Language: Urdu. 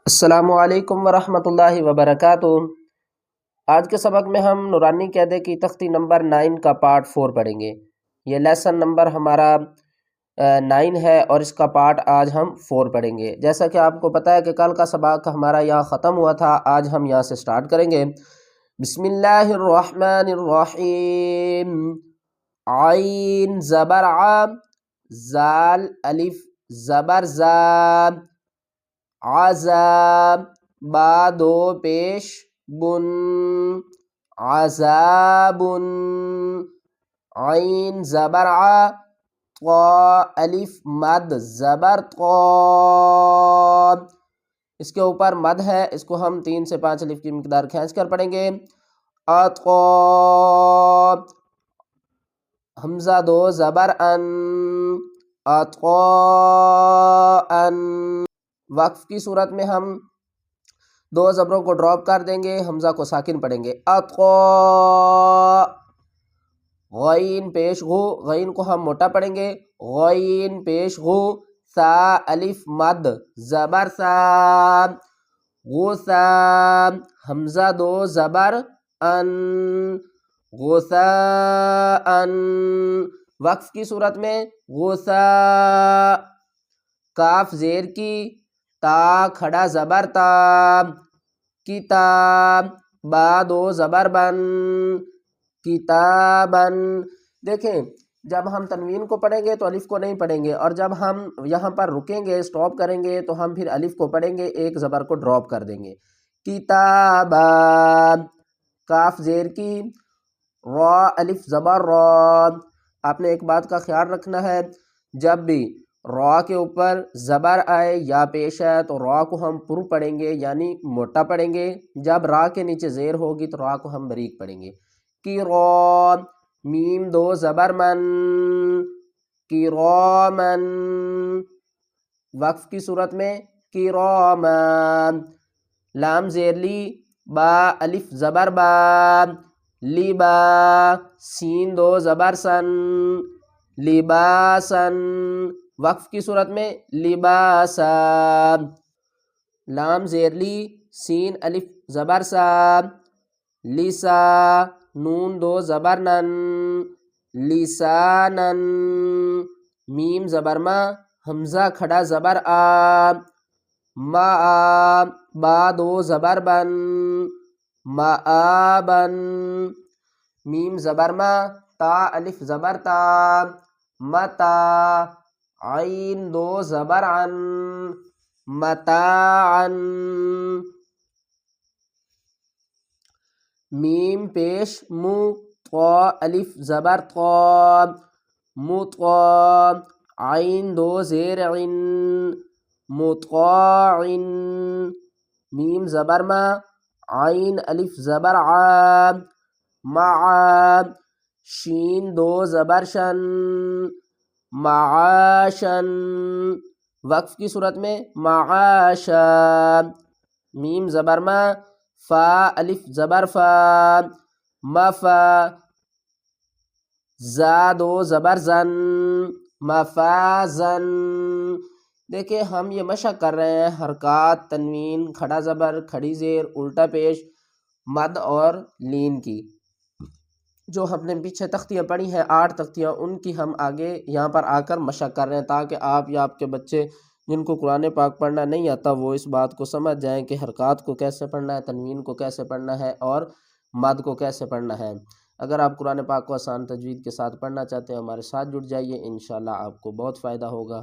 السلام علیکم ورحمۃ اللہ وبرکاتہ۔ آج کے سبق میں ہم نورانی قاعدے کی تختی نمبر 9 کا پارٹ 4 پڑھیں گے۔ یہ لیسن نمبر ہمارا 9 ہے اور اس کا پارٹ آج ہم 4 پڑھیں گے۔ جیسا کہ آپ کو پتہ ہے کہ کل کا سبق ہمارا یہاں ختم ہوا تھا، آج ہم یہاں سے سٹارٹ کریں گے۔ بسم اللہ الرحمن الرحیم۔ عین زبر ع، زال الف زبر زا، عذاب با دو پیش بن، عذاب، عین زبر ع، طا الف مد زبر طا، اس کے اوپر مد ہے، اس کو ہم 3 سے 5 الف کی مقدار کھینچ کر پڑھیں گے۔ اطا، حمزہ 2 زبر ان، اطاءن۔ وقف کی صورت میں ہم 2 زبروں کو ڈراپ کر دیں گے، حمزہ کو ساکن پڑھیں گے۔ اطا، غین پیش غو، غین کو ہم موٹا پڑھیں گے، غین پیش غو، سا الف مد زبر سا، غسا، حمزہ 2 زبر ان، غساءن۔ وقف کی صورت میں غسا، کاف زیر کی، تا کھڑا زبر تا، کتاب، با 2 زبر بن، کتابن۔ دیکھیں جب ہم تنوین کو پڑھیں گے تو الف کو نہیں پڑھیں گے، اور جب ہم یہاں پر رکیں گے سٹاپ کریں گے تو ہم پھر الف کو پڑھیں گے، ایک زبر کو ڈراپ کر دیں گے۔ کتابا، کاف زیر کی، را الف زبر را۔ آپ نے ایک بات کا خیال رکھنا ہے، جب بھی را کے اوپر زبر آئے یا پیش ہے تو را کو ہم پر پڑھیں گے یعنی موٹا پڑھیں گے، جب را کے نیچے زیر ہوگی تو را کو ہم باریک پڑھیں گے۔ کرام، میم 2 زبر من، کرامن۔ وقف کی صورت میں کرامن، لام زیر لی، با الف زبر با، لبا، سین 2 زبر سن، لباسن۔ وقف کی صورت میں لباسا، لام زیر لی، سین الف زبر سا، لسا، نون 2 زبر نن، لسانن۔ میم زبر ما، حمزہ کھڑا زبر آ، ما، با 2 زبر بن، مآبن۔ میم زبر ما، تا الف زبر تا، متا، عین 2 زبر عن، متاعن۔ میم پیش مو، طا الف زبر طا، مطا، عین 2 زیر عن، مطاعن۔ میم زبر ما، عین الف زبر عا، معا، شین 2 زبر شن، معاشن۔ وقف کی صورت میں معاشا، میم زبر ما، فا الف زبر فا، مفا، زا 2 زبر زن، مفازن۔ دیکھیں ہم یہ مشق کر رہے ہیں حرکات، تنوین، کھڑا زبر، کھڑی زیر، الٹا پیش، مد اور لین کی، جو ہم نے پیچھے تختیاں پڑھی ہیں 8 تختیاں، ان کی ہم آگے یہاں پر آ کر مشق کر رہے ہیں تاکہ آپ یا آپ کے بچے جن کو قرآن پاک پڑھنا نہیں آتا وہ اس بات کو سمجھ جائیں کہ حرکات کو کیسے پڑھنا ہے، تنوین کو کیسے پڑھنا ہے اور مد کو کیسے پڑھنا ہے۔ اگر آپ قرآن پاک کو آسان تجوید کے ساتھ پڑھنا چاہتے ہیں ہمارے ساتھ جڑ جائیے، انشاءاللہ آپ کو بہت فائدہ ہوگا۔